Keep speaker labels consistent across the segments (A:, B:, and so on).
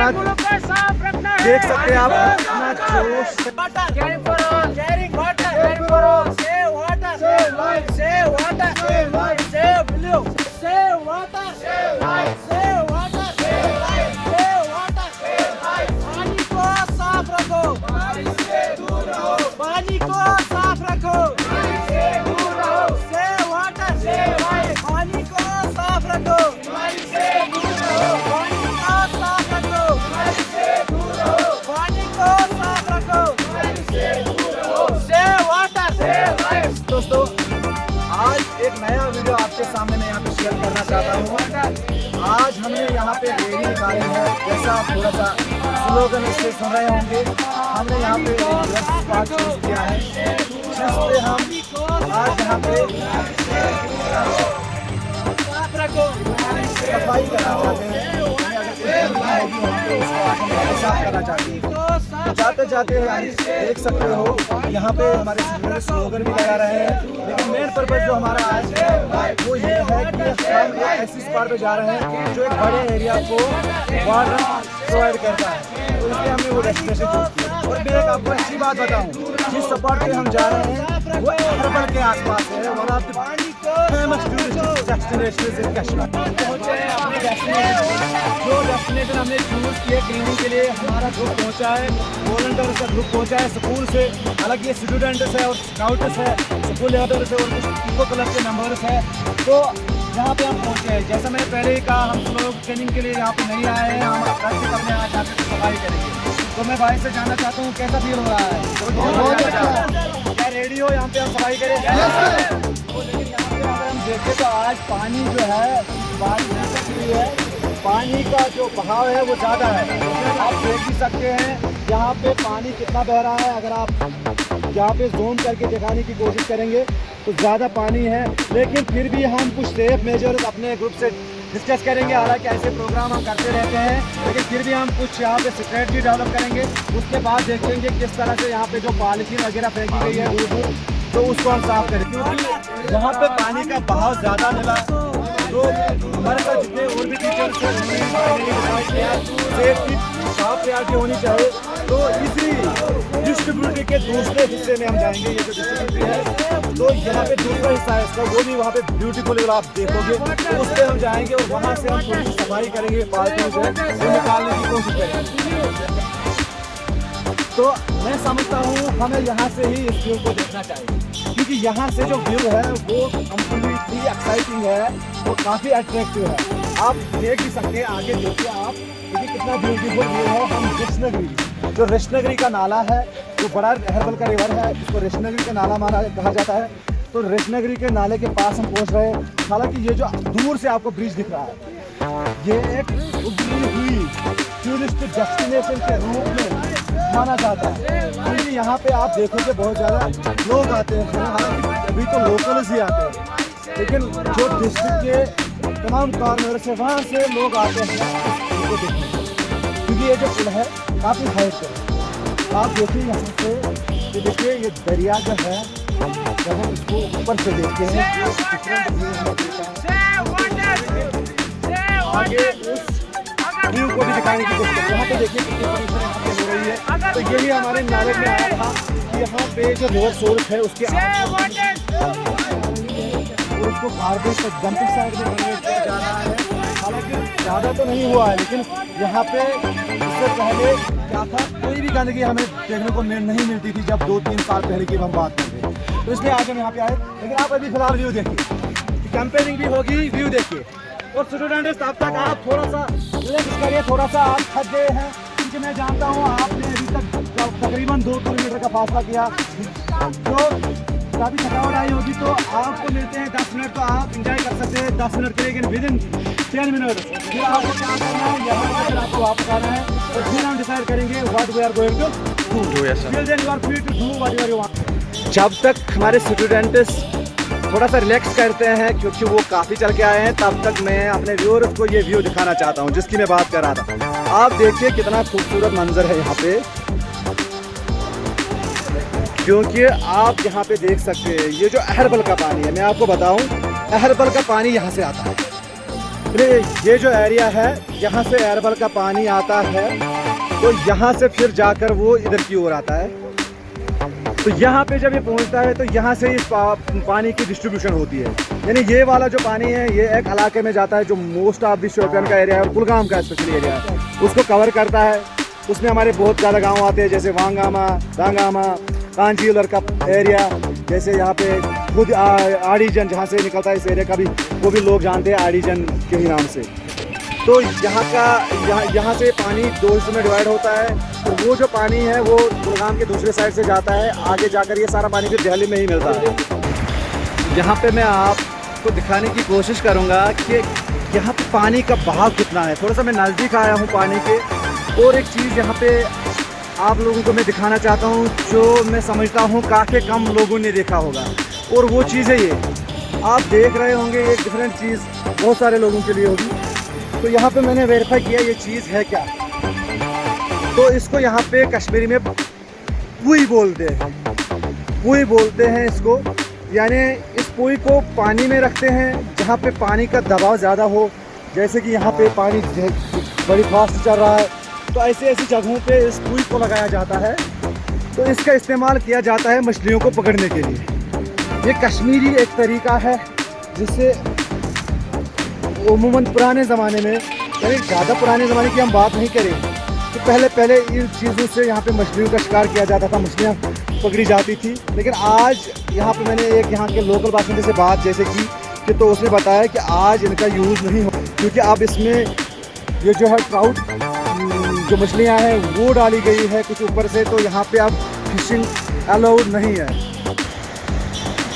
A: साथ देख सकते हैं आप अपना जोश।
B: पानी को साफ रखो, पानी को साफ रखो, पानी को साफ रखो।
A: दोस्तों आज एक नया वीडियो आपके सामने मैं यहाँ पे शेयर करना चाहता हूँ। आज हमने यहाँ पे रैली निकाली है, जैसा आप थोड़ा सा स्लोगन इससे सुन रहे होंगे। हमने यहाँ पे पार्ट चूज किया है, जिससे हम आज यहाँ पे सफाई करना चाहते हैं। साफ करना चाहते हैं। जाते जाते देख सकते हो यहाँ पे हमारे स्लोगन भी लगा रहे हैं, लेकिन मेन पर्पज जो हमारा आज है वो ये है कि हम एक ऐसी स्पॉट पे जा रहे हैं जो एक बड़े एरिया को वाटर प्रोवाइड करता है, तो इसलिए हमने वो डेस्टिनेशन चूज किया। और मैं एक आपको अच्छी बात बताऊँ, जिस स्पॉट पे हम जा रहे हैं वो अरबल के आसपास है, one of the famous tourist destination in Kashmir. जो डेस्टिनेशन हमने चूज किए क्लीनिंग के लिए, हमारा ग्रुप पहुंचा है, वॉलंटियर्स का ग्रुप पहुंचा है स्कूल से, हालांकि ये स्टूडेंट्स है और स्काउट्स है, स्कूल लेवल से और कुछ इको क्लब के मेंबर्स है। तो यहाँ पे हम पहुंचे हैं, जैसा मैंने पहले ही कहा, हम लोग ट्रेनिंग के लिए यहाँ पे नहीं आए हैं, हम अपने यहाँ जाकर सफाई करेंगे। तो मैं भाई से जानना चाहता हूँ कैसा फील हो रहा है, क्या रेडी हो यहाँ पे हम सफाई करें? लेकिन यहाँ पे अगर हम देखें तो आज पानी जो है बारिश नहीं है, पानी का जो बहाव है वो ज़्यादा है। आप देख भी सकते हैं यहाँ पे पानी कितना बह रहा है। अगर आप यहाँ पे जूम करके दिखाने की कोशिश करेंगे तो ज़्यादा पानी है, लेकिन फिर भी हम कुछ सेफ मेजर्स अपने ग्रुप से डिस्कस करेंगे। हालांकि ऐसे प्रोग्राम हम करते रहते हैं, लेकिन फिर भी हम कुछ यहाँ पे स्ट्रेटजी डेवलप करेंगे। उसके बाद देखेंगे किस तरह से यहाँ पे जो पॉलिथीन वगैरह फेंकी गई है दूर, तो उसको हम साफ करें, क्योंकि यहाँ पे पानी का बहाव ज़्यादा मिला। तो हमारे साथ जितने और भी टीचर्स हैं, सेफ्टी साफ प्रायोरिटी होनी चाहिए। तो इसी डिस्ट्रीब्यूटरी के दूसरे हिस्से में हम जाएंगे, ये जो डिस्ट्रीब्यूटरी है, तो यहाँ पे दूसरा हिस्सा है इसका, वो भी वहाँ पे ब्यूटीफुल आप देखोगे, तो उस पर हम जाएंगे और वहाँ से हम थोड़ी सफाई करेंगे, पालतू से वो निकालने की कोशिश करेंगे। तो मैं समझता हूँ हमें यहाँ से ही इस व्यू को देखना चाहिए, क्योंकि यहाँ से जो व्यू है वो कम्प्लीटली एक्साइटिंग है, वो काफ़ी अट्रैक्टिव है। आप देख भी सकते हैं, आगे देखिए आप, देखिए कितना ब्यूटीफुल व्यू है। हम कृष्णगिरी, जो कृष्णगिरी का नाला है, जो बड़ा अरवल का रिवर है, इसको कृष्णगिरी का नाला कहा जाता है। तो कृष्णगिरी के नाले के पास हम पहुँच रहे हैं। हालांकि ये जो दूर से आपको ब्रिज दिख रहा है, ये एक उभरी हुई टूरिस्ट डेस्टिनेशन के रूप में माना जाता है, क्योंकि यहाँ पे आप देखोगे बहुत ज़्यादा लोग आते हैं। हालांकि अभी तो लोकल्स ही आते हैं, लेकिन जो डिस्ट्रिक्ट के तमाम कॉर्नर से वहाँ से लोग आते हैं इसको देखने, क्योंकि ये जो पुल है काफ़ी हाइट है। आप देखिए यहाँ से, ये देखिए ये दरिया जो है, जब हम इसको ऊपर से देखते हैं आगे उस व्यू को भी दिखाने की कोशिश करते हैं। यहाँ पे देखिए कितनी पोल्यूशन यहाँ पे हो रही है। तो यही हमारे नॉलेज में आया था कि यहाँ पे जो रिवर सोर्स है उसके और उसको गार्बेज से डंपिंग साइड में कन्वर्ट किया जा रहा है। हालांकि ज़्यादा तो नहीं हुआ है, लेकिन यहाँ पे इससे पहले क्या था, कोई भी गंदगी हमें देखने को नहीं मिलती थी जब 2-3 साल पहले की हम बात करते हैं। तो इसलिए आज हम यहाँ पे आए। लेकिन आप अभी फिलहाल व्यू देखिए, कैंपेनिंग भी होगी, व्यू देखिए। और स्टूडेंट्स तब तक आप थोड़ा सा रिलैक्स करिए, थोड़ा सा आप थक गए हैं, क्योंकि मैं जानता हूँ आपने अभी तक तकरीबन 2 किलोमीटर का फासला किया, तो काफ़ी थकावट आई होगी। तो आपको मिलते हैं 10 मिनट, तो आप इंजॉय कर सकते हैं 10 मिनट के लिए, लेकिन विदिन 10 मिनट फिर आपको क्या करना है, यहाँ से आपको वापस आना है, और फिर हम डिसाइड करेंगे what we are going to do. फिर then you are free to do what you want. जब तक हमारे स्टूडेंट्स थोड़ा सा रिलैक्स करते हैं, क्योंकि वो काफ़ी चल के आए हैं, तब तक मैं अपने व्यूअर्स को ये व्यू दिखाना चाहता हूँ जिसकी मैं बात कर रहा था। आप देखिए कितना खूबसूरत मंजर है यहाँ पे, क्योंकि आप यहाँ पे देख सकते हैं ये जो अहरबल का पानी है, मैं आपको बताऊँ अहरबल का पानी यहाँ से आता है। ये जो एरिया है, यहाँ से एयरबल का पानी आता है, तो यहाँ से फिर जाकर वो इधर की ओर आता है। तो यहाँ पे जब ये पहुँचता है तो यहाँ से इस पानी की डिस्ट्रीब्यूशन होती है। यानी ये वाला जो पानी है ये एक इलाके में जाता है जो मोस्ट ऑफ द शोपियान का एरिया है और कुलगाम का स्पेशली एरिया है, उसको कवर करता है। उसमें हमारे बहुत ज़्यादा गांव आते हैं, जैसे वांगामा, दांगामा, कांचीलर का एरिया, जैसे यहाँ पे खुद आड़ीजन जहाँ से निकलता है इस एरिया का भी, वो भी लोग जानते हैं आड़ीजन के ही नाम से। तो यहाँ से पानी दो हिस्सों में डिवाइड होता है। तो वो जो पानी है वो कुलगाम के दूसरे साइड से जाता है, आगे जाकर ये सारा पानी फिर दिल्ली में ही मिलता है। यहाँ पे मैं आपको दिखाने की कोशिश करूँगा कि यहाँ पे पानी का बहाव कितना है। थोड़ा सा मैं नज़दीक आया हूँ पानी के, और एक चीज़ यहाँ पे आप लोगों को मैं दिखाना चाहता हूँ जो मैं समझता हूँ काफ़ी कम लोगों ने देखा होगा, और वो चीज़ है ये आप देख रहे होंगे। एक डिफरेंट चीज़ बहुत सारे लोगों के लिए होगी। तो यहाँ पे मैंने वेरीफाई किया ये चीज़ है क्या। तो इसको यहाँ पे कश्मीरी में पुई बोलते हैं, पुई बोलते हैं इसको। यानी इस पुई को पानी में रखते हैं जहाँ पे पानी का दबाव ज़्यादा हो, जैसे कि यहाँ पे पानी बड़ी फास्ट चल रहा है, तो ऐसी जगहों पे इस पुई को लगाया जाता है। तो इसका इस्तेमाल किया जाता है मछलियों को पकड़ने के लिए। ये कश्मीरी एक तरीका है जिससे उमूमन पुराने ज़माने में, यानी ज़्यादा पुराने ज़माने की हम बात नहीं करें, तो पहले इन चीज़ों से यहाँ पे मछलियों का शिकार किया जाता था, मछलियाँ पकड़ी जाती थी। लेकिन आज यहाँ पे मैंने एक यहाँ के लोकल बाशिंदे से बात जैसे की कि तो उसने बताया कि आज इनका यूज़ नहीं हो, क्योंकि अब इसमें ये जो है ट्राउट जो मछलियाँ हैं वो डाली गई है कुछ ऊपर से, तो यहाँ पे अब फिशिंग अलाउड नहीं है।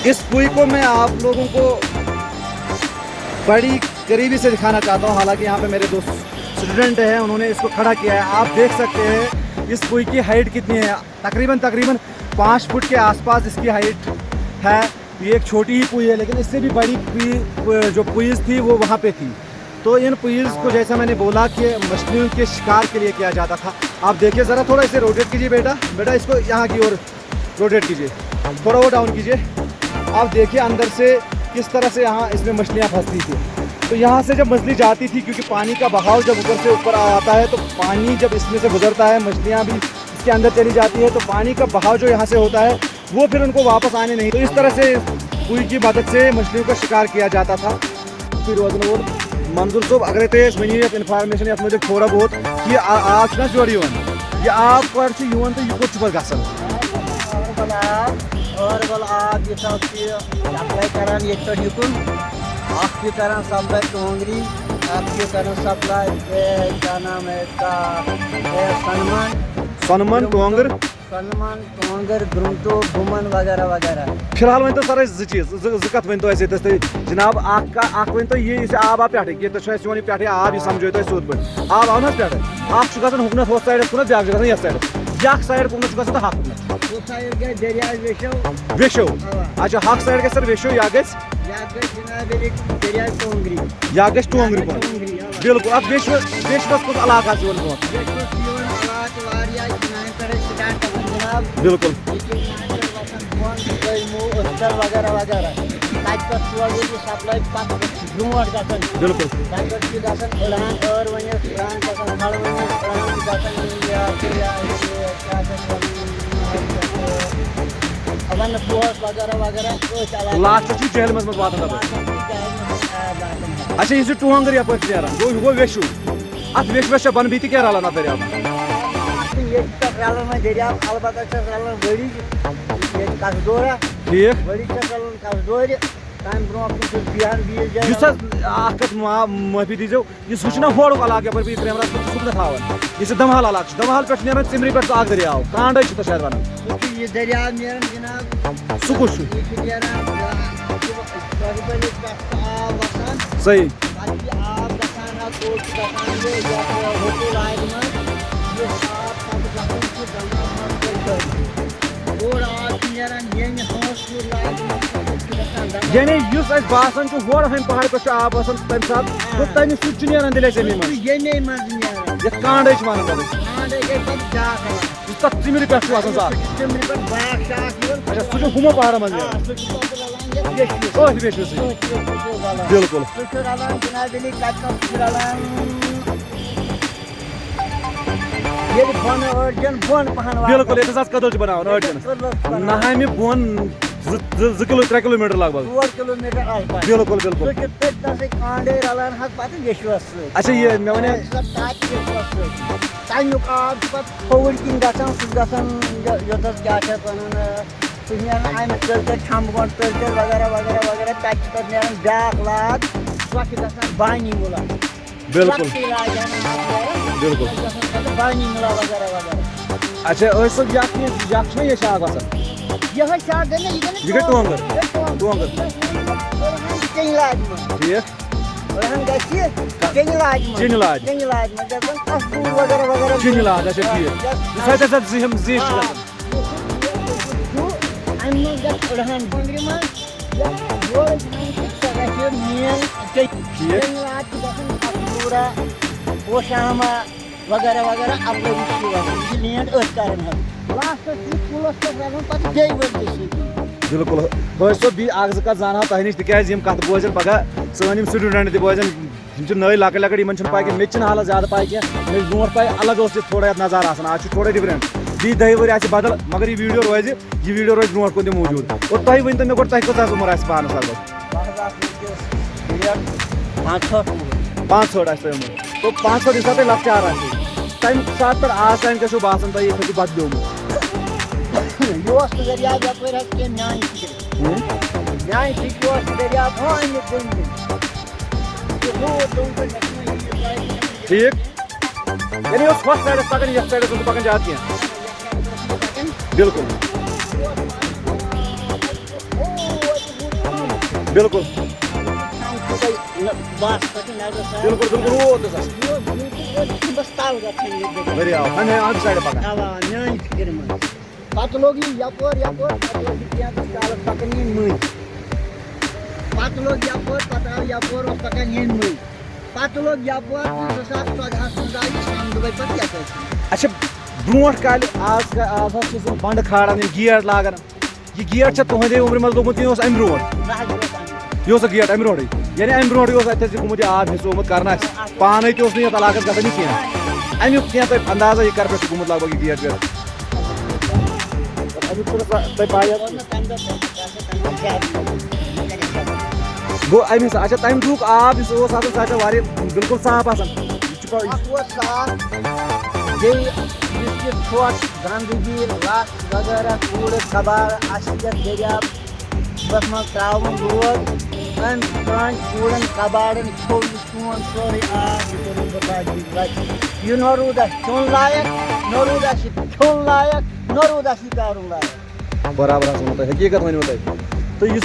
A: इस पुई को मैं आप लोगों को बड़ी करीबी से दिखाना चाहता हूँ। हालांकि यहाँ पे मेरे दो स्टूडेंट हैं, उन्होंने इसको खड़ा किया है। आप देख सकते हैं इस पुई की हाइट कितनी है, तकरीबन 5 फुट के आसपास इसकी हाइट है। ये एक छोटी ही पुई है, लेकिन इससे भी बड़ी पुई जो पुईज़ थी वो वहाँ पे थी। तो इन पुईज़ को जैसा मैंने बोला कि मछलियों के शिकार के लिए किया जाता था। आप देखिए ज़रा, थोड़ा इसे रोटेट कीजिए बेटा इसको यहाँ की ओर रोटेट कीजिए, थोड़ा वो डाउन कीजिए। आप देखिए अंदर से किस तरह से यहाँ इसमें मछलियाँ फंसती थी। तो यहाँ से जब मछली जाती थी, क्योंकि पानी का बहाव जब ऊपर से ऊपर आता है, तो पानी जब इसमें से गुजरता है मछलियाँ भी इसके अंदर चली जाती है, तो पानी का बहाव जो यहाँ से होता है वो फिर उनको वापस आने नहीं। तो इस तरह से पुई की मदद से मछलियों का शिकार किया जाता था। फिर रोजन मंजूर साहब अगर तो इन्फॉर्मेशन ये मुझे थोड़ा बहुत कि आप जोड़ ये आप पर तो ये कुछ गसन
B: और बोल आप ये सब सप्लाई करान ये तो युकुन आप ये करान सप्लाई टोंगरी आप ये करान सप्लाई क्या नाम है इसका
A: सनमन टोंगर ग्रुंटो बुमन वगैरह वगैरह। फिलहाल वन तो सर कत वन तो जनाब वन तो ये आब पे ये पे आब यह समझो तुम सोद पे आब आव पे गन हुकन हो साइड कुन ब्या गन ये साइड यख साइड कुन गन तो हक वेशो। अच्छा हक साइड गई सर वेशो या गई टोंगरी बिल्कुल अब वेशवस कुछ इलाका बिल्कुल
B: वगैरह वगैरह सप्लाई
A: बिल्कुल लास्ट जहल मज वा। अच्छा यह टोंगर यप गो वेशु अत वेशवस बन भी क्या रलान अत दरिया
B: दरियाव अलबत्ता बड़ी कसदोरा
A: ठीक
B: बड़ी कसदोर तम ब्रो
A: माफी दीजिए यह होड़ इलाक पे कैमरा सह थान यह दमहाल इलाक दमहाल पे नीर सिमरी पे दरियाव कांड शायद वन
B: ये दरियाव नीर जनाब
A: सह कुछ सही यानी बासान होड़ हम पहाड़ पे आब तम सात तम सह नीर दिल जमीन
B: ये
A: कांड वन
B: कांडे गई पर जाक
A: तक चिमरी पे आसान साफ
B: चिमनी पर बैक शाक
A: अच्छा सुजो हुमो पहाड़ मन
B: हां सुजो तो लाएंगे
A: ओ बेशो से बिल्कुल
B: सुजो रालान जनाबली काटना रालान ये बन अर्जन बन पहन
A: बिल्कुल ये साथ कदल बनावन अर्जन नहामि बन 2 किलोमीटर लगभग
B: 2 किलोमीटर आस पास
A: बिल्कुल बिल्कुल
B: तो कितना से कांडे रालान हक पाते यशवस
A: अच्छा ये मैं वने
B: तायुक आब पत फोर किन गसन सुगसन योतस क्या है पनन सुनिया आई में चल छाम गोन चल वगैरह वगैरह वगैरह टच पर नेरन डाक लाग स्वाके गसन बानी मुला
A: बिल्कुल बिल्कुल
B: बानी मुला वगैरह वगैरह
A: अच्छा ओय सब याक में ये शाग आसान
B: यह शाग है ना
A: ये टोंगर
B: चिंगलाज में
A: ठीक
B: रहन गए चिंगलाज में
A: चिंगलाज
B: में जब कस्तूर वगैरह वगैरह
A: चिंगलाज अच्छा ठीक साइड साइड से हम जीश
B: अन्य गत रहन बंगरी में वो सगाचे मियन चिंगलाज गसन पूरा पोशामा वगैरह वगैरह अपने विषय लियन उस कारण है लास्ट पुलिस के रहन पर जय वर्दी
A: बिल्कुल बसो भी आग का जाना तह नश तक कत बोजन पगह सन स्टूडेंट तक बोजन नई लकट लकट इन पाई मे हालत ज्यादा पाई क्या मे ब्रो पाई अलग थोड़ा नज़ार आज थोड़ा डिफरेंट बी 10 वरी आदल मगर ये वीडियो रोज ब्रो कुन मौजूद और तुम वन तो मे गो तुम कत उम्र पानस लगभग 5 उम्र तो 5 हिसाब से लक्चार तम सात पर आज टाइम क्या बासान तुम ये बद दोम
B: योस दरिया यपर के न्याय फिक्र दरिया भान
A: ठीक यानी उस फर्स्ट साइड पकन ये साइड से पकन जाती हैं बिल्कुल बिल्कुल
B: बस पकन
A: बिल्कुल बिल्कुल वो तो
B: बस ताल का
A: बढ़िया हमें आग साइड पकन
B: न्याय फिक्र में पत लोग यपर पकन मई पत लोग यपर पता यपर पकन मई पत लोग यपर 2014 दुबई पर क्या
A: अच्छा ब्रोट काल आज बंड खाड़ान गेट लागान ये गेट तुहदे उम्र मज लोगमुत यह अम ब्रो यह गेट अम ब्रोट यानी अम ब्रो गुमुत आब हिस्सोमुत कर पाने तो ये इलाकस गसान कह अमुक क्या अंदाजा यह कर पे गुमुत लगभग ये गेट वेट गो अम अच्छा तम दुक आब बिल्कुल साफ
B: गंदगी लस वगैरह कूड़ कबाड़ दरियाब बस मज त्रावन रोड कूड़न कबाड़न छोड़ सोन सोरे आब यह न रूद चोन लायक न रूद खोन लायक न रूद कारुन लायक
A: बराबर हकीकत वन तो यह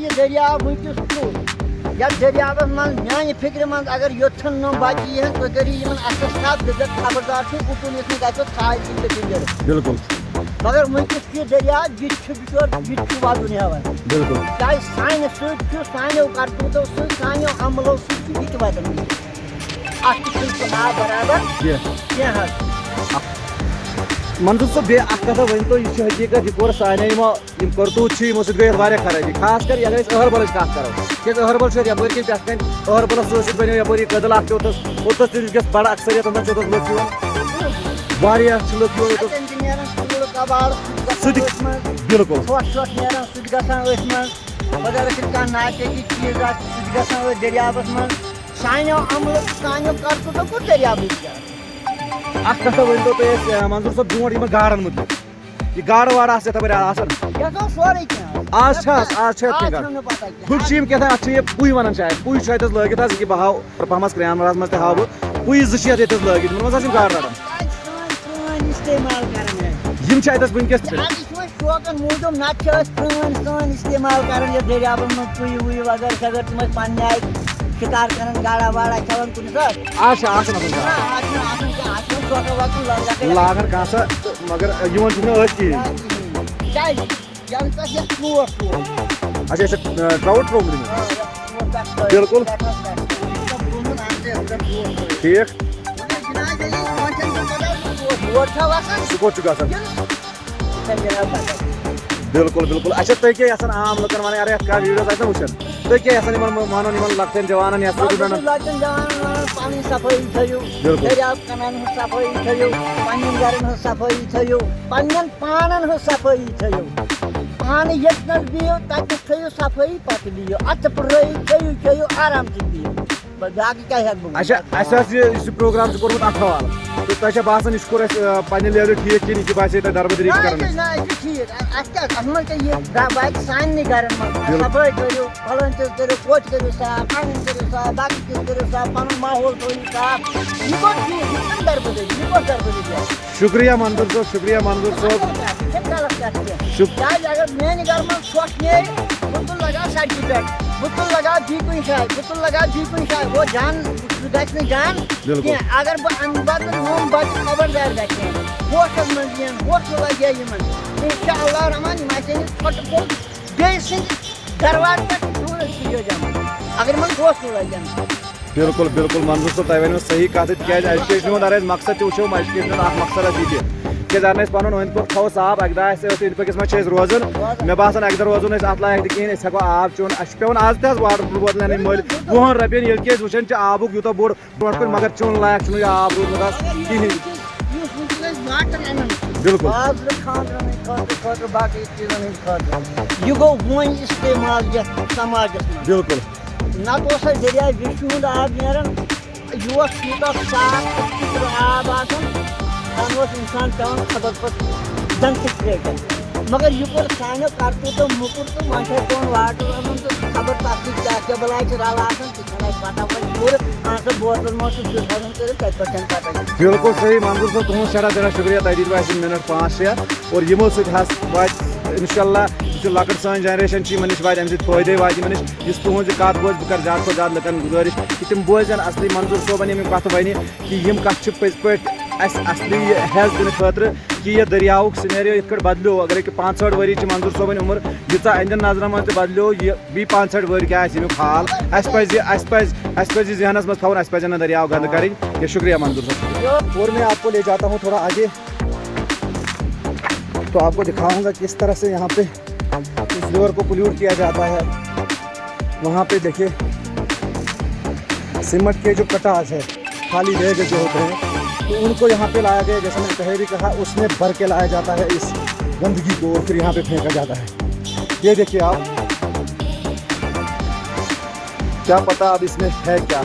B: दरियाब वस या दरियाबस मन मान फिक्र मन अगर योथन नो बाकी है तो करी असल साथ खबरदार उकुन गो थाय
A: बिल्कुल
B: मगर वंकस ये दरिया ये वादुन हेवान
A: बिल्कुल
B: चाहे सान सानो करतूतो सानो अमलो ये वादन बराबर क्या
A: मंसूर सब बे कथा वन तो यह हकीकत यह कोर साने करतूत गई खराबी खास कर अगर अहरबल कत करो क्या अहरबल यपर पे अहरबल बनो यपर कदल ओतस बड़ा अक्सरियत लुक बिल्कुल
B: दरियाबस मन सानो अमल सानो करतूतो को दरियाब
A: कथा वन तो मंसूर सब ब्रो गाड़न मुतल यह गाड़ वाड़ आज खुशीम क्या ये पुई वन शायद पुई लगित कि बह हाव पहमस कैमरास मज हाव बह पुई 200 लगित गाड़ रटान वनकस
B: शौकन मूजूब नत इस्तेमाल कर दरियाब मज पुई वुई वगैरह सगर तुम पे आय शिकार कर गाड़ा वाड़ा खेवान कुछ
A: लागन कह मगर अच्छा ट्राउट ट्रोमरी में बिल्कुल ठीक
B: और था वसन
A: सह कोट गसन बिल्कुल बिल्कुल अच्छा तुम क्या आम लुकन वन अरे क्या वीडियोस वुचान तुम क्या मानो लक्टन जवान या स्टूडेंटन
B: लक्टन जवान पानी सफाई थयो दरियाव कनान सफाई थयो पन्न गरन सफाई थयो पन्न पानन सफाई थयो पान यत्न दियो तक थयो सफाई पत दियो अत प्रई थयो थयो आराम से दियो बाकी क्या है
A: अच्छा इस प्रोग्राम कोर्मुत अथ हवाल तो तुम बसान यह कोर पे लेवल ठीक कि यह बासे दरबदरी
B: ठीक सानी घर सफाई करो फलन करो पोच करो साफ आंगन करो साफ बाकी करो साफ पन माहौल थो साफ यह गो ठीक दरबदरी यह गो दरबदरी
A: शुक्रिया मंजूर साहब
B: अगर मेन घर में छोट ने बुतुल लगा सड़क पे बुतुल लगा जी कुछ शाय बुतुल लगा जी कुछ शाय वो जान गए जान अगर बह अनबद हम बच खबरदार गए होटल मन होटल लगे इंशाअल्लाह रहमान छोट पोट बे दरवाज पे टूरिस्ट जमा अगर मन होटल लगे
A: बिल्कुल बिल्कुल मंजूर साहब तुम वो सही कत एजुकेशन मकसद वो एजुकेशन मकसद यह क्या पन अंद पुट थो साफ अक अंद पकस मे रोजन मे बासान अक रोजन अत लायक कहें हेको आब चोन पे आज तक वाटर बोतल मल 20 रपन ये वुचान आबुक यूत बोड़ ब्रोट कन मगर चोन लायक यह आब रूदमुत कहें बिल्कुल
B: यह गो वन इस्तेमाल समाज
A: बिल्कुल
B: नत दरिया विशु आब नान यह यूत साफ आब इंसान पेन खबर पे जंत ट्रेक मगर यह कोर सानो करतू तो मुकुर तो माथे पेन वाटर अन तो खबर तक क्या बलाय रल पता पूरे आंसर बोतल में पता
A: बिल्कुल सही मंजूर साहब तुम सड़ा दिना शुक्रिया तुम दी मिनट 5-6 और यमो सत इंशाल्लाह लकट सान जनरेशन नश वा अमे फायदे वा नश तुज कत बोझ बह कर ज्यादा खुद ज्यादा लुकन गुजारिश कि तुम बोजन असली मंजूर सोबन यम कत वन कि यम कत पज पे असली हेज दिन खतर कि यह दरियाव सिनेरियो इत बदलो अगर 65 वरी मंजूर सोबन उम्र यीचा अहंदन नजर मज बदलो यह बी 65 वरी क्या हाल पज जहनस मज थवन अस पन दरियाव गंद कर शुक्रिया मंजूर साहब और मैं आपको ले जाता हूँ थोड़ा आगे तो आपको दिखाऊंगा किस तरह से यहाँ पे इस रिवर को पोल्यूट किया जाता है। वहाँ पे देखिए सीमेंट के जो कटास है खाली बैग जो होते हैं तो उनको यहाँ पे लाया गया, जैसे मैंने पहले भी कहा, उसमें भर के लाया जाता है इस गंदगी को और फिर यहाँ पे फेंका जाता है। ये देखिए आप, क्या पता अब इसमें है क्या।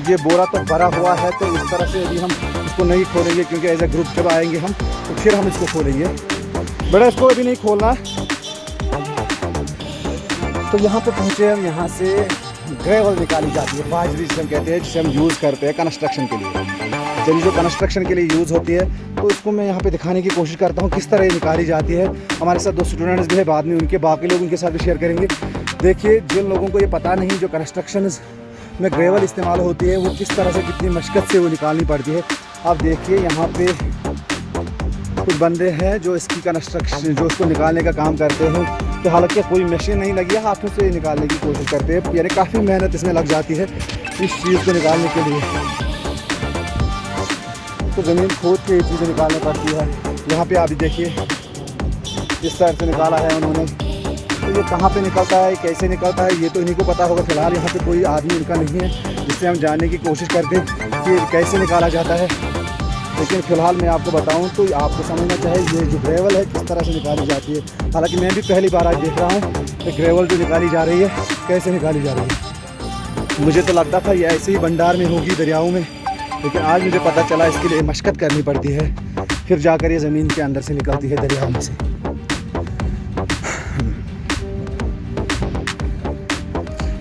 A: ये बोरा तो भरा हुआ है तो इस तरह से अभी हम इसको नहीं खोलेंगे क्योंकि एज ए ग्रुप जब आएंगे हम तो फिर हम इसको खोलेंगे। बड़ा इसको अभी नहीं खोलना। तो यहाँ पे पहुँचे हम, यहाँ से ग्रेवल निकाली जाती है, बाजरी जिसे हम कहते हैं, जिसे हम यूज़ करते हैं कंस्ट्रक्शन के लिए। चलिए जो कंस्ट्रक्शन के लिए यूज़ होती है तो इसको मैं यहाँ पे दिखाने की कोशिश करता हूँ किस तरह ये निकाली जाती है। हमारे साथ 2 स्टूडेंट्स भी है, बाद में उनके बाकी लोग उनके साथ भी शेयर करेंगे। देखिए जिन लोगों को ये पता नहीं जो कंस्ट्रक्शन में ग्रेवल इस्तेमाल होती है वो किस तरह से, कितनी मशक्क़त से वो निकालनी पड़ती है। आप देखिए यहाँ पे कुछ बंदे हैं जो इसकी कंस्ट्रक्शन, जो उसको निकालने का काम करते हैं। तो हालांकि कोई मशीन नहीं लगी है, हाथों से निकालने की कोशिश करते हैं, यानी काफ़ी मेहनत इसमें लग जाती है इस चीज़ को निकालने के लिए। तो ज़मीन खोद के ये चीज़ें निकालनी पड़ती है। यहाँ पे आप देखिए इस साइड से निकाला है उन्होंने। तो ये कहाँ पे निकलता है, कैसे निकलता है, ये तो इन्हीं को पता होगा। फिलहाल यहाँ पे कोई आदमी इनका नहीं है जिससे हम जानने की कोशिश करते हैं कि कैसे निकाला जाता है। लेकिन फ़िलहाल मैं आपको बताऊं तो आपको समझना चाहिए ये जो ग्रेवल है किस तरह से निकाली जाती है। हालांकि मैं भी पहली बार आज देख रहा हूँ कि ग्रेवल जो निकाली जा रही है कैसे निकाली जा रही है। मुझे तो लगता था ये ऐसे ही भंडार में होगी, दरियाओं में, लेकिन आज मुझे पता चला इसके लिए मशक्क़त करनी पड़ती है, फिर जाकर ये ज़मीन के अंदर से निकलती है, दरियाओं में से।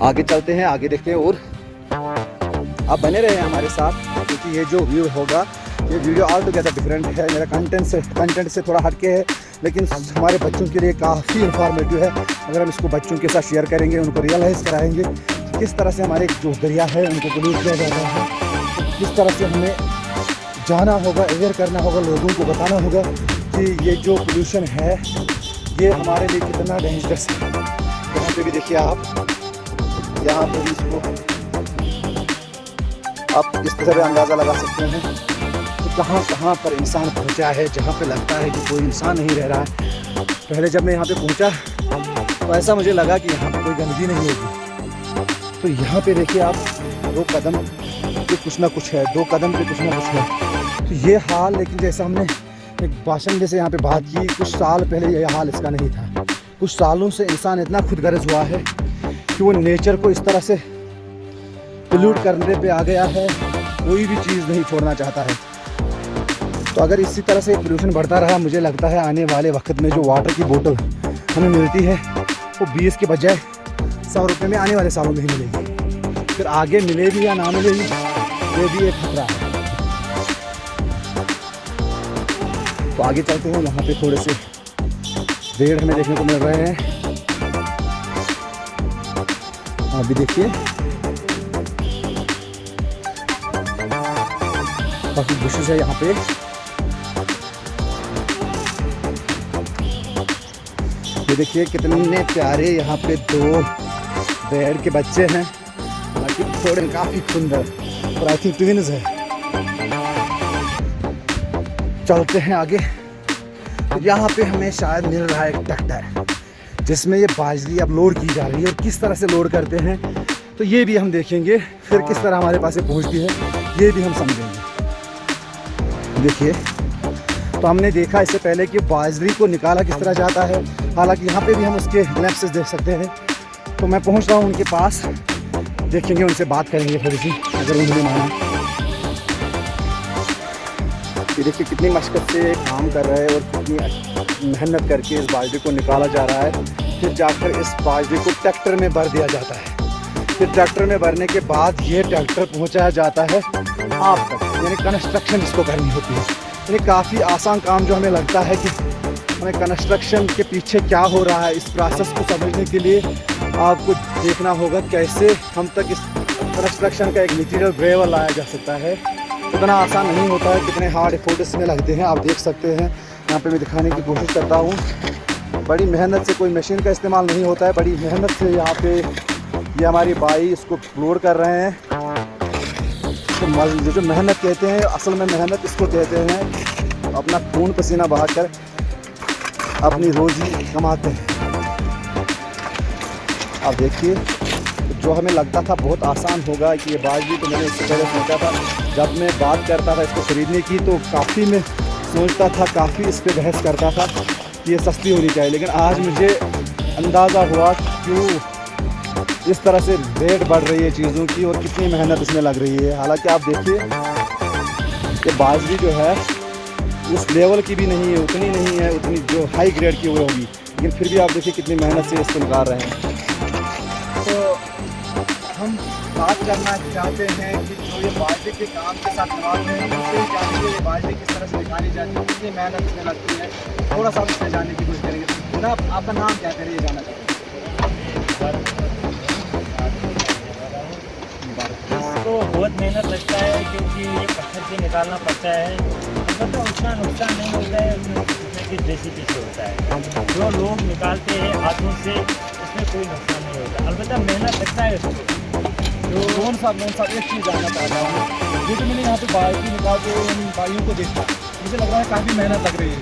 A: आगे चलते हैं, आगे देखते हैं और आप बने रहे हैं हमारे साथ, क्योंकि ये जो व्यू होगा ये वीडियो ऑल टुगेदर डिफरेंट है। मेरा कंटेंट से थोड़ा हटके है, लेकिन हमारे बच्चों के लिए काफ़ी इंफॉर्मेटिव है। अगर हम इसको बच्चों के साथ शेयर करेंगे, उनको रियलाइज़ कराएंगे किस तरह से हमारे जो दरिया है उनको पोल्यूट किया जाता है, किस तरह से हमें जाना होगा, अवेयर करना होगा, लोगों को बताना होगा कि ये जो पोल्यूशन है ये हमारे लिए कितना डेंजरस है। यहाँ पे भी देखिए आप, यहाँ पे भी इसको आप इस तरह से अंदाज़ा लगा सकते हैं तो कहाँ कहाँ पर इंसान पहुँचा है, जहाँ पे लगता है कि कोई इंसान नहीं रह रहा है। पहले जब मैं यहाँ पे पहुँचा तो ऐसा मुझे लगा कि यहाँ पे कोई गंदगी नहीं होगी। तो यहाँ पे देखिए आप, 2 कदम पे कुछ ना कुछ है, 2 कदम पे कुछ ना कुछ है। तो ये हाल, लेकिन जैसा हमने एक भाषण जैसे यहाँ पे बात की, कुछ साल पहले ये हाल इसका नहीं था। कुछ सालों से इंसान इतना खुदगर्ज हुआ है कि वो नेचर को इस तरह से पोल्यूट करने पे आ गया है, कोई भी चीज़ नहीं छोड़ना चाहता है। तो अगर इसी तरह से पोल्यूशन बढ़ता रहा, मुझे लगता है आने वाले वक्त में जो वाटर की बोतल हमें मिलती है वो 20 के बजाय 100 रुपये में आने वाले सालों में ही मिलेगी। फिर आगे मिलेगी या ना मिलेगी, ये भी एक खतरा है। तो आगे चलते हैं, यहाँ पे थोड़े से पेड़ हमें देखने को मिल रहे हैं। अभी देखिए काफी बुशेस है यहाँ पे। ये देखिए कितने प्यारे यहाँ पे 2 भेड़ के बच्चे हैं, बाकी थोड़े काफी सुंदर, और आई थिंक ट्विन्स है। चलते हैं आगे। तो यहाँ पे हमें शायद मिल रहा है एक ट्रैक्टर जिसमें ये बाजरी अब लोड की जा रही है, और किस तरह से लोड करते हैं तो ये भी हम देखेंगे। फिर किस तरह हमारे पास ये पहुँचती है ये भी हम समझेंगे। देखिए, तो हमने देखा इससे पहले कि बाजरी को निकाला किस तरह जाता है, हालांकि यहाँ पे भी हम उसके ग्लैम्प्सेस देख सकते हैं। तो मैं पहुँच रहा हूँ उनके पास, देखेंगे, उनसे बात करेंगे थोड़ी सी, अगर उन्होंने माना। ये देखिए कितनी मशक्क़त से काम कर रहे हैं और कितनी मेहनत करके इस बाजरी को निकाला जा रहा है। फिर जाकर इस बाजरी को ट्रैक्टर में भर दिया जाता है। फिर ट्रैक्टर में भरने के बाद ये ट्रैक्टर पहुंचाया जाता है आप तक, यानी कंस्ट्रक्शन इसको करनी होती है। ये काफ़ी आसान काम, जो हमें लगता है कि हमें कंस्ट्रक्शन के पीछे क्या हो रहा है, इस प्रोसेस को समझने के लिए आपको देखना होगा कैसे हम तक इस कंस्ट्रक्शन का एक मटीरियल ग्रेवल लाया जा सकता है। इतना आसान नहीं होता है, कितने हार्ड एफर्ट इसमें लगते हैं आप देख सकते हैं। यहाँ पे मैं दिखाने की कोशिश करता हूँ, बड़ी मेहनत से, कोई मशीन का इस्तेमाल नहीं होता है, बड़ी मेहनत से यहाँ पे ये हमारी भाई इसको लोड कर रहे हैं। तो जो मेहनत कहते हैं, असल में मेहनत इसको कहते हैं, अपना खून पसीना बहाकर अपनी रोज़ी कमाते हैं। आप देखिए, जो हमें लगता था बहुत आसान होगा कि ये बाजरी, तो मैंने इससे पहले सोचा था, जब मैं बात करता था इसको ख़रीदने की तो काफ़ी मैं सोचता था, काफ़ी इस पर बहस करता था कि ये सस्ती होनी चाहिए। लेकिन आज मुझे अंदाज़ा हुआ क्यों इस तरह से रेट बढ़ रही है चीज़ों की और कितनी मेहनत इसमें लग रही है। हालांकि आप देखिए ये बाजरी जो है उस लेवल की भी नहीं है, उतनी नहीं है उतनी जो हाई ग्रेड की वो होगी, लेकिन फिर भी आप देखिए कितनी मेहनत से इसको निकाल रहे हैं। तो हम बात करना चाहते हैं कि जो ये बाजरी के काम के साथ निभाते हैं, उनसे जानेंगे ये बाजरी किस तरह से निकाली जाती है, कितनी मेहनत इसमें लगती है, थोड़ा सा उससे जानने की कोशिश करेंगे। जनाब, आपका नाम क्या है, ये जानना चाहते हैं?
C: इसको बहुत मेहनत लगता है क्योंकि ये पत्थर से निकालना पड़ता है। तो उतना नुकसान नहीं होता है जितना कि देसी पीछे होता है। जो लोग निकालते हैं हाथों से उसमें कोई नुकसान नहीं होता, अलबत्ता मेहनत लगता है उसको।
A: तो रोहन साहब एक चीज़ जानना चाहता हूँ। ये तो मैंने यहाँ पे बाजरी निकालते हुए इन भाइयों को देखा, मुझे लग रहा है काफ़ी मेहनत लग रही है।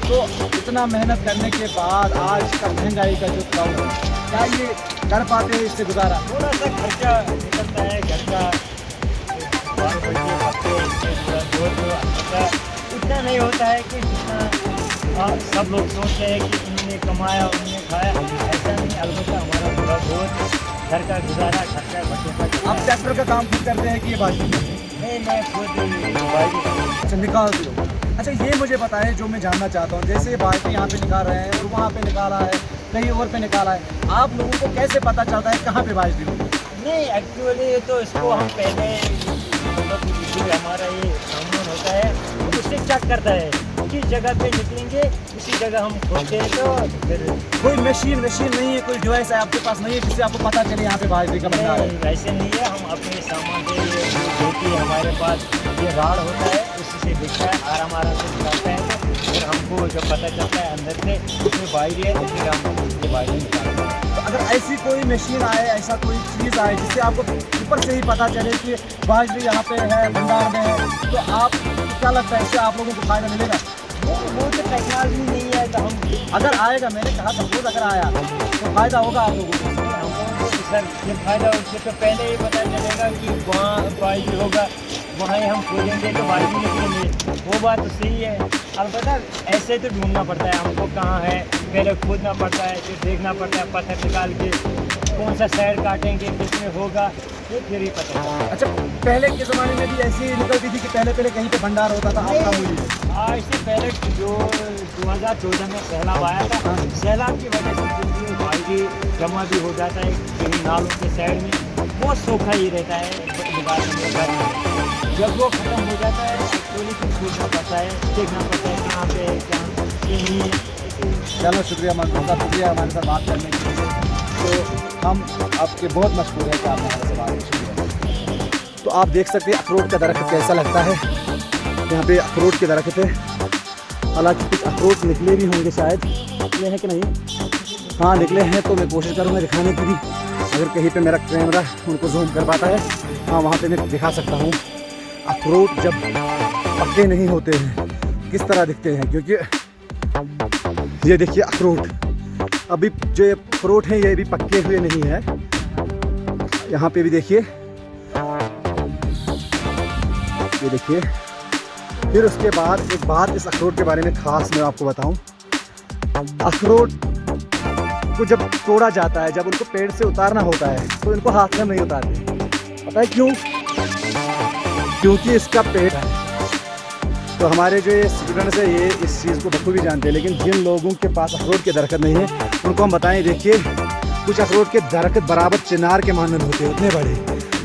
A: तो इतना मेहनत करने के बाद आज का महंगाई का जो दाम है, क्या ये कर पाते हैं इससे गुजारा?
C: थोड़ा सा खर्चा निकलता है घर का, बाल बच्चे पत्ते उतना नहीं होता है कि जितना सब लोग सोचते हैं कि उन्होंने कमाया उन्होंने खाया, ऐसा नहीं। अलबत्ता हमारा थोड़ा बहुत घर का गुजारा, खर्चा बच्चे का।
A: आप ट्रैक्टर का काम खुद करते हैं कि ये बाजरी?
C: नहीं, मैं खुद
A: अच्छा, निकालते हो। अच्छा, ये मुझे बताएं जो मैं जानना चाहता हूँ, जैसे बाजरी यहाँ पे निकाल रहे हैं और वहाँ पे निकाला है, कहीं और पे निकाला है, आप लोगों को कैसे पता चलता है कहाँ पे बाजरी होगी?
C: नहीं, एक्चुअली तो इसको हम पहले मतलब जो हमारा ये सामान होता है उससे चेक करता है, किस जगह पे निकलेंगे उसी जगह हम खोलते हैं। तो फिर
A: कोई मशीन नहीं है, कोई डिवाइस है आपके पास नहीं है जिससे आपको पता चले यहाँ पे बाजरी का भंडार है?
C: वैसे नहीं है, हम अपने सामान से जो कि हमारे पास ये राड होता है उसी से दिखता है, आराम से निकालता है। तो फिर हमको जब पता चलता है अंदर से उसमें बाजरी है तो फिर हम ये बाजरी निकालते हैं।
A: तो अगर ऐसी कोई मशीन आए, ऐसा कोई चीज़ आए जिससे आपको ऊपर से ही पता चले कि बाजरी यहाँ पे है, भंडार में है, तो आप क्या लगता है इससे आप लोगों को फायदा मिलेगा?
C: वो तो टेक्नोलॉजी नहीं है तो हम
A: अगर आएगा, मैंने कहा सपोज अगर आया तो फायदा होगा आप लोगों को।
C: हमको तो सर ये फायदा उससे तो पहले ही पता चलेगा कि वहाँ वाईफाई होगा, वहाँ ही हम खोजेंगे तो वाईफाई निकलेंगे। वो बात तो सही है। अलबत्ता ऐसे तो ढूंढना पड़ता है हमको कहाँ है, पहले खोजना पड़ता है, फिर देखना पड़ता है, पत्थर निकाल के कौन सा साइड काटेंगे, किसमें होगा, ये फिर ही पता है।
A: अच्छा, पहले के ज़माने में भी ऐसी निकलती थी कि पहले कहीं पे भंडार होता था, आपका मूल्य
C: आज से पहले जो 2014 में सैलाब आया था, सैलाब की वजह से जो पानी जमा भी हो जाता है कहीं नालों के साइड में, वो सूखा ही रहता है जब वो ख़त्म हो जाता है तो फिर खोजना पड़ता है, देखना पड़ता है कहाँ पे है, कहाँ पे नहीं है।
A: चलो शुक्रिया मंजूर साहब, शुक्रिया हमारे साथ बात करने के लिए। तो हम आपके बहुत मशहूर है कि आपने हमारे से बात की। तो आप देख सकते हैं अखरोट का दरख्त कैसा लगता है। यहाँ पे अखरोट के दरख्त है, हालांकि कुछ अखरोट निकले भी होंगे, शायद निकले हैं कि नहीं। हाँ निकले हैं, तो मैं कोशिश करूँगा दिखाने की भी, अगर कहीं पे मेरा कैमरा उनको जूम कर पाता है। हाँ वहाँ पे मैं दिखा सकता हूँ। अखरोट जब पक्के नहीं होते हैं किस तरह दिखते हैं, क्योंकि ये देखिए अखरोट, अभी जो ये अखरोट हैं ये भी पक्के हुए नहीं है। यहाँ पे भी देखिए, ये देखिए। फिर उसके बाद एक बात इस अखरोट के बारे में ख़ास मैं आपको बताऊं, अखरोट को जब तोड़ा जाता है, जब उनको पेड़ से उतारना होता है तो इनको हाथ में नहीं उतारते। पता है क्यों? क्योंकि इसका पेड़ है। तो हमारे जो ये स्टूडेंट्स है ये इस चीज़ को बखूबी जानते हैं, लेकिन जिन लोगों के पास अखरोट के दरख्त नहीं है उनको हम बताएं, देखिए कुछ अखरोट के दरख्त बराबर चिनार के मानल होते हैं, उतने बड़े।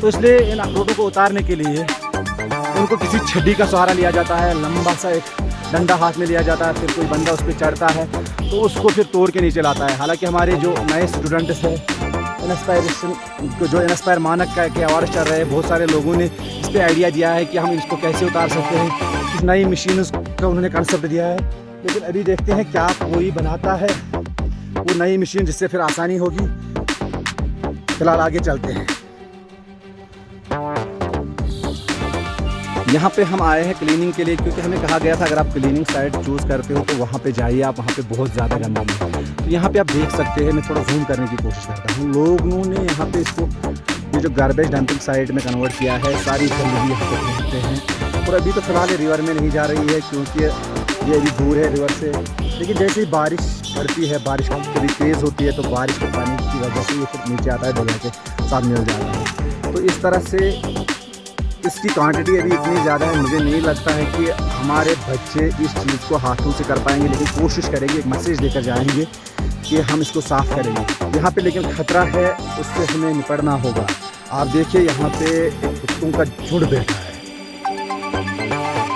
A: तो इसलिए इन अखरोटों को उतारने के लिए उनको किसी छड़ी का सहारा लिया जाता है, लंबा सा एक डंडा हाथ में लिया जाता है, फिर कोई बंदा उस पर चढ़ता है तो उसको फिर तोड़ के नीचे लाता है। हालांकि हमारे जो नए स्टूडेंट्स हैं इंस्पायर मानक का के अवार्ड चल रहे हैं, बहुत सारे लोगों ने इस पर आइडिया दिया है कि हम इसको कैसे उतार सकते हैं। कुछ नई मशीन का उन्होंने कंसेप्ट दिया है, लेकिन अभी देखते हैं क्या कोई बनाता है वो नई मशीन जिससे फिर आसानी होगी। फिलहाल आगे चलते हैं। यहाँ पे हम आए हैं क्लीनिंग के लिए, क्योंकि हमें कहा गया था अगर आप क्लीनिंग साइट चूज़ करते हो तो वहाँ पे जाइए आप, वहाँ पे बहुत ज़्यादा गंदगी है। तो यहाँ पे आप देख सकते हैं, मैं थोड़ा जूम करने की कोशिश करता हूँ। लोगों ने यहाँ पे इसको ये जो गार्बेज डंपिंग साइट में कन्वर्ट किया है, सारी गंदगी यहाँ पे फेंकते हैं। और अभी तो फिलहाल ये रिवर में नहीं जा रही है क्योंकि ये अभी दूर है रिवर से, लेकिन जैसे ही बारिश पड़ती है, बारिश कभी तेज़ होती है तो बारिश के पानी की वजह से ये फिर नीचे आता है, दरिया के साथ मिल जाता है। तो इस तरह से इसकी क्वांटिटी अभी इतनी ज़्यादा है, मुझे नहीं लगता है कि हमारे बच्चे इस चीज़ को हाथों से कर पाएंगे, लेकिन कोशिश करेंगे, एक मैसेज लेकर जाएंगे कि हम इसको साफ़ करेंगे। यहाँ पे लेकिन ख़तरा है, उससे हमें निपटना होगा। आप देखिए यहाँ पे कुत्तों का झुंड बैठा है,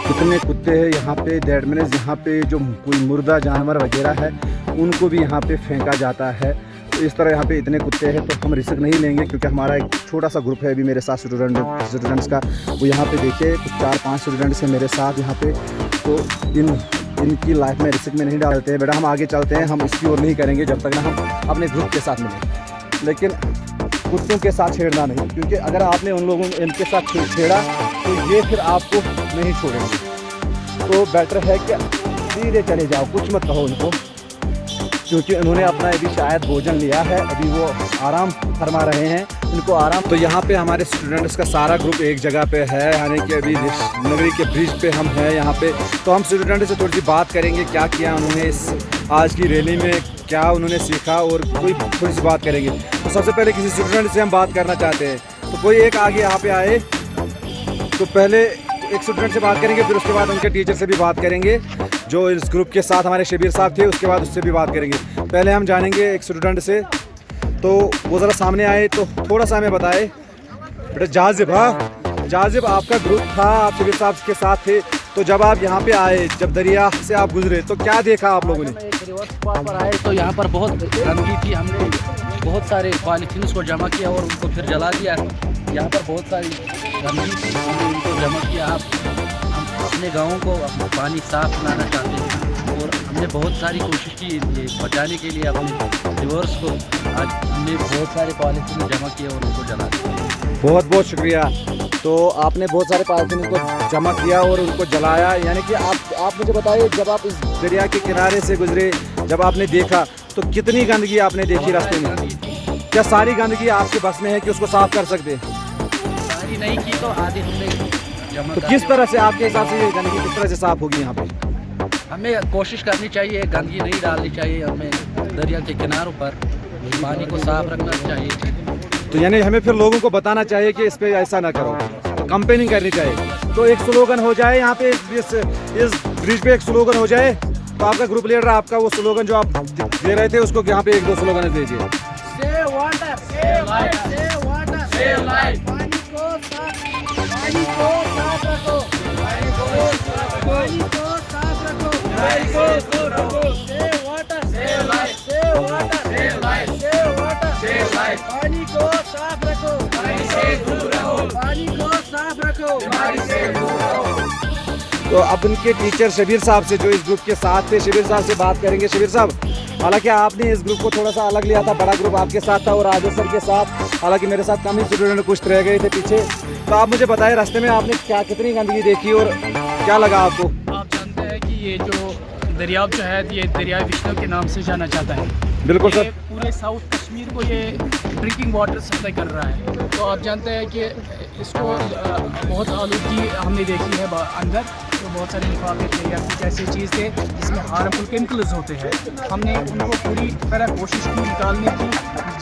A: कितने कुत्ते हैं यहाँ पे। दैट मीन्स यहाँ पे जो कोई मुर्दा जानवर वगैरह है उनको भी यहाँ पे फेंका जाता है। तो इस तरह यहाँ पे इतने कुत्ते हैं, तो हम रिस्क नहीं लेंगे क्योंकि हमारा एक छोटा सा ग्रुप है अभी मेरे साथ स्टूडेंट्स का। वो यहाँ पे देखिए कुछ 4-5 स्टूडेंट्स हैं मेरे साथ यहाँ पे, तो इनकी लाइफ में रिस्क में नहीं डालते हैं। बेटा हम आगे चलते हैं, हम इसकी ओर नहीं करेंगे जब तक ना हम अपने ग्रुप के साथ मिलें, लेकिन कुत्तों के साथ छेड़ना नहीं, क्योंकि अगर आपने इनके साथ छेड़ा तो ये फिर आपको नहीं छोड़ेंगे। तो बेटर है कि सीधे चले जाओ, कुछ मत कहो उनको, क्योंकि उन्होंने अपना अभी शायद भोजन लिया है, अभी वो आराम फरमा रहे हैं, उनको आराम। तो यहाँ पे हमारे स्टूडेंट्स का सारा ग्रुप एक जगह पे है, यानी कि अभी नगरी के ब्रिज पे हम हैं यहाँ पे। तो हम स्टूडेंट से थोड़ी सी बात करेंगे, क्या किया उन्होंने इस आज की रैली में, क्या उन्होंने सीखा, और कोई थोड़ी सी बात करेंगे। तो सबसे पहले किसी स्टूडेंट से हम बात करना चाहते हैं, तो कोई एक आगे यहाँ पे आए। तो पहले एक स्टूडेंट से बात करेंगे, फिर उसके बाद उनके टीचर से भी बात करेंगे जो इस ग्रुप के साथ हमारे शबीर साहब थे, उसके बाद उससे भी बात करेंगे। पहले हम जानेंगे एक स्टूडेंट से, तो वो ज़रा सामने आए तो थोड़ा सा हमें बताए। बेटा जाजिब, हाँ जाजिब, आपका ग्रुप था, आप शबीर साहब के साथ थे, तो जब आप यहाँ पे आए, जब दरिया से आप गुजरे तो क्या देखा आप लोगों ने?
D: एक रिवर स्पॉट पर आए तो यहाँ पर बहुत गंदगी थी, हमने बहुत सारे पॉलीथीन्स को जमा किया और उनको फिर जला दिया। यहाँ पर बहुत सारी गंदगी थी, हमने उनको जमा किया। हम अपने गाँव को पानी साफ बनाना चाहते हैं और हमने बहुत सारी कोशिश की ये बचाने के लिए अपने रिवर्स को। आज हमने बहुत सारे पॉलीथीन जमा किए और उनको जला दिया।
A: बहुत बहुत शुक्रिया। तो आपने बहुत सारे पॉलिथीन को जमा किया और उनको जलाया, यानी कि आप मुझे बताइए, जब आप इस दरिया के किनारे से गुजरे, जब आपने देखा तो कितनी गंदगी आपने देखी रास्ते में? क्या सारी गंदगी आपके बस में है कि उसको साफ कर सकते?
D: सारी नहीं की तो आधी हमने जमा
A: तो
D: कर
A: किस
D: दिया।
A: तरह से आपके हिसाब से ये गंदगी किस तरह से साफ होगी यहाँ पे?
D: हमें कोशिश करनी चाहिए, गंदगी नहीं डालनी चाहिए, हमें दरिया के किनारों पर पानी को साफ रखना चाहिए।
A: तो यानी हमें फिर लोगों को बताना चाहिए कि इस पे ऐसा ना करो, तो कंपेनिंग करनी चाहिए। तो एक स्लोगन हो जाए यहाँ पे, इस ब्रिज पे एक स्लोगन हो जाए, तो आपका ग्रुप लीडर आपका वो स्लोगन जो आप दे रहे थे उसको यहाँ पे 1-2 स्लोगन दीजिए।
B: Save water, save life, save water, save life. पानी को साफ रखो, पानी को साफ रखो, पानी को साफ रखो, पानी को साफ रखो। Save water, save life, save water, save life, save water, save life. पानी को साफ रखो, पानी से दूर रहो, पानी को साफ रखो, पानी से दूर रहो।
A: तो अब उनके टीचर शबीर साहब से, जो इस ग्रुप के साथ थे, शबीर साहब से बात करेंगे। शबीर साहब, हालांकि आपने इस ग्रुप को थोड़ा सा अलग लिया था, बड़ा ग्रुप आपके साथ था और राजेश सर के साथ, हालांकि मेरे साथ कम ही स्टूडेंट कुछ रह गए थे पीछे। तो आप मुझे बताएं, रास्ते में आपने कितनी गंदगी देखी और क्या लगा आपको?
E: आप जानते हैं कि ये जो दरिया जो है, ये दरिया विष्णु के नाम से जाना जाता है।
A: बिल्कुल
E: ये
A: सर।
E: पूरे साउथ कश्मीर को ये ड्रिंकिंग वाटर सप्लाई कर रहा है। तो आप जानते हैं कि इसको बहुत आलूगी हमने देखी है अंदर, तो बहुत सारे लिफाफे थे या कुछ ऐसी चीज़ थे जिसमें हार्मफुल केमिकल्स होते हैं। हमने उनको पूरी तरह कोशिश की निकालने की,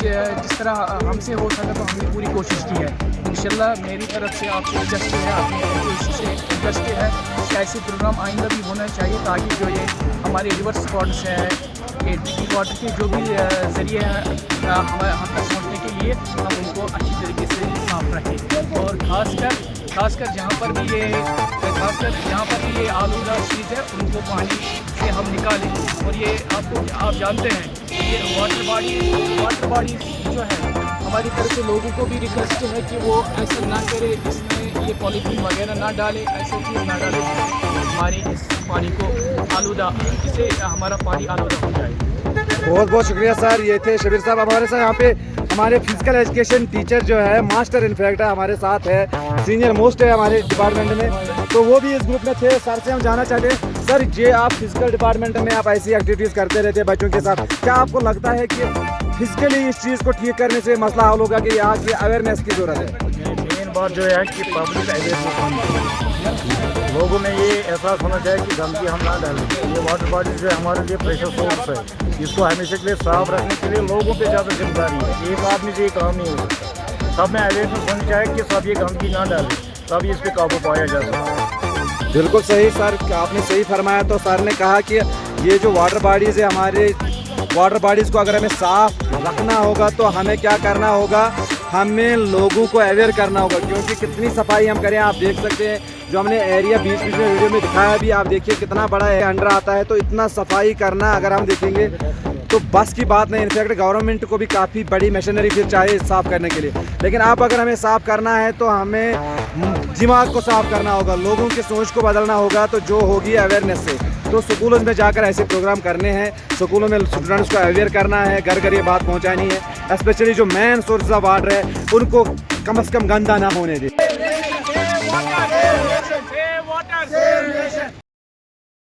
E: जिस तरह हमसे हो सका तो हमने पूरी कोशिश की है। इंशाल्लाह मेरी तरफ से आपसे रिक्वेस्ट है, अपनी कोशिश से रिक्वेस्ट है कि ऐसे प्रोग्राम आइंदा भी होना चाहिए, ताकि जो ये हमारे रिवर स्पॉट्स है, ये ड्रिंकिंग वाटर के जो भी ज़रिए हैं हम तक पहुँचने के लिए, हम उनको अच्छी तरीके से साफ रखें। और ख़ासकर जहाँ पर भी ये आलूदा चीज़ है, उनको पानी से हम निकालें। और ये आप जानते हैं, ये वाटर बॉडी जो है, हमारी तरफ से लोगों को भी रिक्वेस्ट है कि वो ऐसा ना करे, इसमें ये पॉलीथीन वगैरह ना डाले, ऐसी चीज़ ना डाले हमारे इस पानी को आलूदा, जिससे हमारा पानी आलूदा हो जाए।
A: बहुत बहुत शुक्रिया सर। ये थे शबीर साहब हमारे साथ। यहाँ पे हमारे फिजिकल एजुकेशन टीचर जो है, मास्टर इनफैक्ट है, हमारे साथ है, सीनियर मोस्ट है हमारे डिपार्टमेंट में, तो वो भी इस ग्रुप में थे। सर से हम जानना चाहते हैं, सर ये आप फिजिकल डिपार्टमेंट में आप ऐसी एक्टिविटीज़ करते रहते हैं बच्चों के साथ, क्या आपको लगता है कि फिजिकली इस चीज़ को ठीक करने से मसला हल होगा कि यहाँ की अवेयरनेस की ज़रूरत है?
C: मेन बात जो है कि पब्लिक अवेयरनेस होनी चाहिए, लोगों में ये एहसास होना चाहिए कि गंदगी हम ना डालें। ये वाटर बॉडी जो है हमारे लिए प्रेशर सोर्स है, इसको हमेशा के लिए साफ रखने के लिए लोगों पे ज़्यादा जिम्मेदारी है, एक आदमी से ये काम नहीं हो सकता। सब में अवेयरनेस होनी चाहिए कि सब ये गंदगी ना डालें, तब इस पर काबू पाया जा सकता है।
A: बिल्कुल सही सर, आपने सही फरमाया। तो सर ने कहा कि ये जो वाटर बॉडीज़ है, हमारे वाटर बॉडीज़ को अगर हमें साफ रखना होगा तो हमें क्या करना होगा, हमें लोगों को अवेयर करना होगा, क्योंकि कितनी सफाई हम करें आप देख सकते हैं। जो हमने एरिया बीच बीच में वीडियो में दिखाया भी, आप देखिए कितना बड़ा अंडर आता है। तो इतना सफाई करना अगर हम देखेंगे तो बस की बात नहीं, इनफैक्ट गवर्नमेंट को भी काफ़ी बड़ी मशीनरी फिर चाहिए साफ़ करने के लिए। लेकिन आप अगर हमें साफ़ करना है तो हमें दिमाग को साफ़ करना होगा, लोगों की सोच को बदलना होगा, तो जो होगी अवेयरनेस से। तो स्कूलों में जाकर ऐसे प्रोग्राम करने हैं, स्कूलों में स्टूडेंट्स को अवेयर करना है, घर घर ये बात पहुंचानी है। स्पेशली जो मेन सोर्स ऑफ वाटर है उनको कम से कम गंदा ना होने दें।